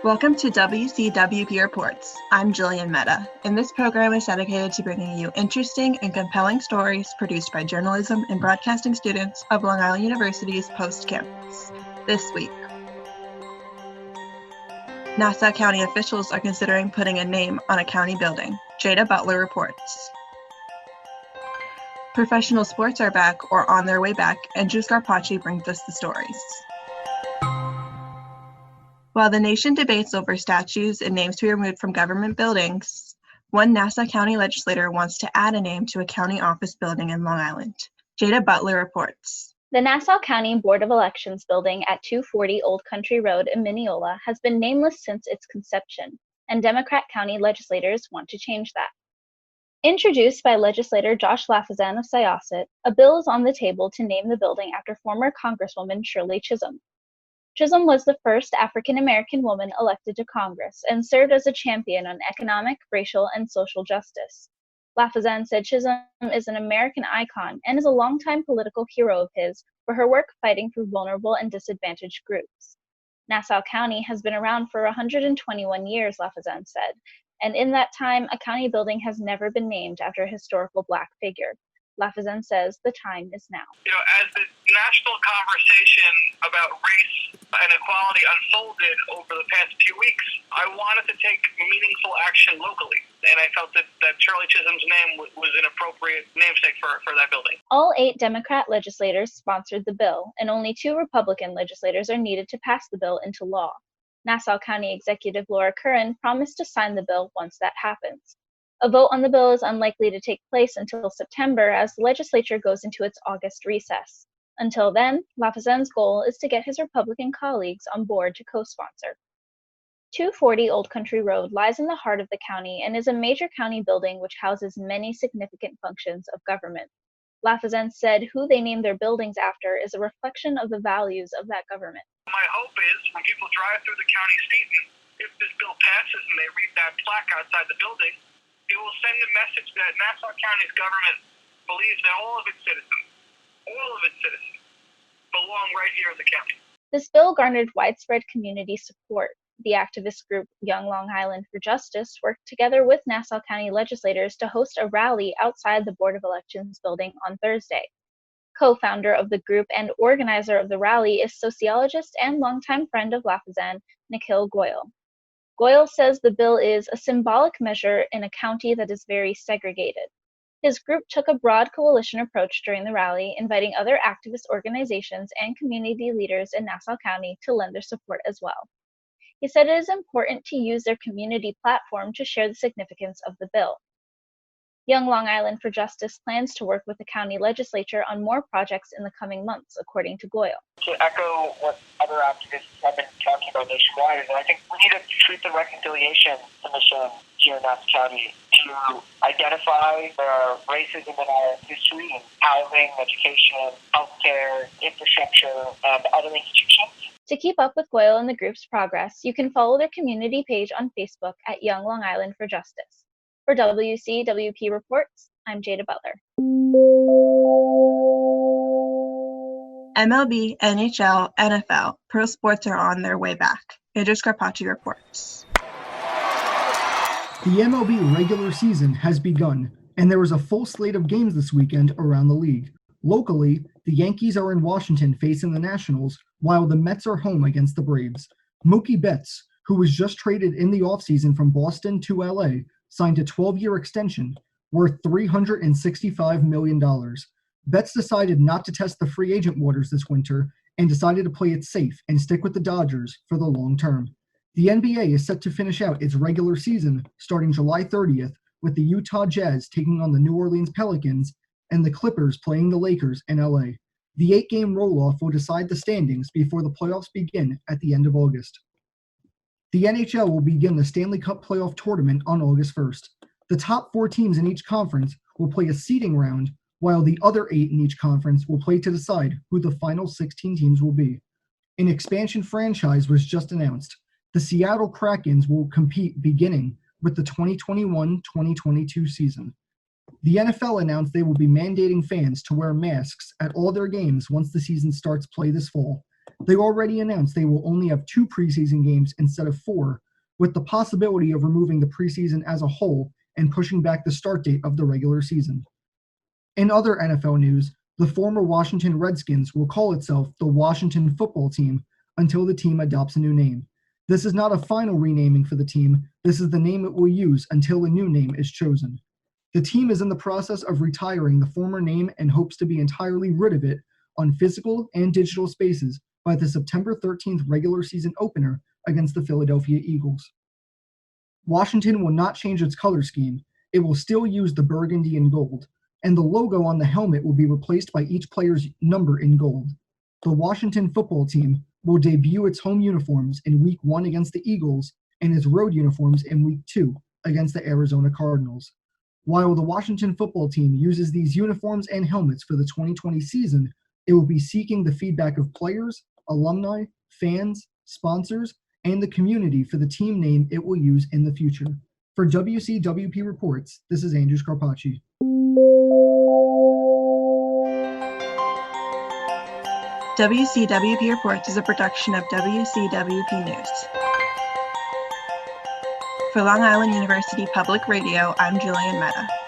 Welcome to WCWP Reports. I'm Jillian Mehta, and this program is dedicated to bringing you interesting and compelling stories produced by journalism and broadcasting students of Long Island University's Post campus. This week, Nassau County officials are considering putting a name on a county building. Jada Butler reports. Professional sports are back or on their way back, and Drew Scarpacci brings us the stories. While the nation debates over statues and names to be removed from government buildings, one Nassau County legislator wants to add a name to a county office building in Long Island. Jada Butler reports. The Nassau County Board of Elections building at 240 Old Country Road in Mineola has been nameless since its conception, and Democrat county legislators want to change that. Introduced by legislator Josh Lafazan of Syosset, a bill is on the table to name the building after former Congresswoman Shirley Chisholm. Chisholm was the first African-American woman elected to Congress and served as a champion on economic, racial, and social justice. Lafazan said Chisholm is an American icon and is a longtime political hero of his for her work fighting for vulnerable and disadvantaged groups. Nassau County has been around for 121 years, Lafazan said, and in that time, a county building has never been named after a historical Black figure. Lafazan says the time is now. As the national conversation about race and equality unfolded over the past few weeks, I wanted to take meaningful action locally. And I felt that Shirley Chisholm's name was an appropriate namesake for that building. All 8 Democrat legislators sponsored the bill, and only 2 Republican legislators are needed to pass the bill into law. Nassau County Executive Laura Curran promised to sign the bill once that happens. A vote on the bill is unlikely to take place until September as the legislature goes into its August recess. Until then, Lafazan's goal is to get his Republican colleagues on board to co-sponsor. 240 Old Country Road lies in the heart of the county and is a major county building which houses many significant functions of government. Lafazan said who they name their buildings after is a reflection of the values of that government. My hope is when people drive through the county seat, and if this bill passes and they read that plaque outside the building, it will send a message that Nassau County's government believes that all of its citizens belong right here in the county. This bill garnered widespread community support. The activist group Young Long Island for Justice worked together with Nassau County legislators to host a rally outside the Board of Elections building on Thursday. Co-founder of the group and organizer of the rally is sociologist and longtime friend of Lafazan, Nikhil Goyal. Goyal says the bill is a symbolic measure in a county that is very segregated. His group took a broad coalition approach during the rally, inviting other activist organizations and community leaders in Nassau County to lend their support as well. He said it is important to use their community platform to share the significance of the bill. Young Long Island for Justice plans to work with the county legislature on more projects in the coming months, according to Goyal. To echo what other activists have been talking about nationwide, and I think we need a Truth and Reconciliation Commission here in Nassau County to identify the racism in our history in housing, education, healthcare, infrastructure, and other institutions. To keep up with Goyal and the group's progress, you can follow their community page on Facebook at Young Long Island for Justice. For WCWP Reports, I'm Jada Butler. MLB, NHL, NFL, pro sports are on their way back. Drew Scarpacci reports. The MLB regular season has begun, and there is a full slate of games this weekend around the league. Locally, the Yankees are in Washington facing the Nationals, while the Mets are home against the Braves. Mookie Betts, who was just traded in the offseason from Boston to LA, signed a 12-year extension worth $365 million. Betts decided not to test the free agent waters this winter and decided to play it safe and stick with the Dodgers for the long term. The NBA is set to finish out its regular season starting July 30th with the Utah Jazz taking on the New Orleans Pelicans and the Clippers playing the Lakers in LA. The 8-game roll-off will decide the standings before the playoffs begin at the end of August. The NHL will begin the Stanley Cup playoff tournament on August 1st. The top 4 teams in each conference will play a seeding round, while the other 8 in each conference will play to decide who the final 16 teams will be. An expansion franchise was just announced. The Seattle Krakens will compete beginning with the 2021-2022 season. The NFL announced they will be mandating fans to wear masks at all their games once the season starts play this fall. They already announced they will only have 2 preseason games instead of 4, with the possibility of removing the preseason as a whole and pushing back the start date of the regular season. In other NFL news, the former Washington Redskins will call itself the Washington Football Team until the team adopts a new name. This is not a final renaming for the team. This is the name it will use until a new name is chosen. The team is in the process of retiring the former name and hopes to be entirely rid of it on physical and digital spaces by the September 13th regular season opener against the Philadelphia Eagles. Washington will not change its color scheme. It will still use the burgundy and gold, and the logo on the helmet will be replaced by each player's number in gold. The Washington Football Team will debut its home uniforms in Week 1 against the Eagles and its road uniforms in Week 2 against the Arizona Cardinals. While the Washington Football Team uses these uniforms and helmets for the 2020 season, it will be seeking the feedback of players, alumni, fans, sponsors, and the community for the team name it will use in the future. For WCWP Reports, this is Andrew Scarpacci. WCWP Reports is a production of WCWP News. For Long Island University Public Radio, I'm Jillian Mehta.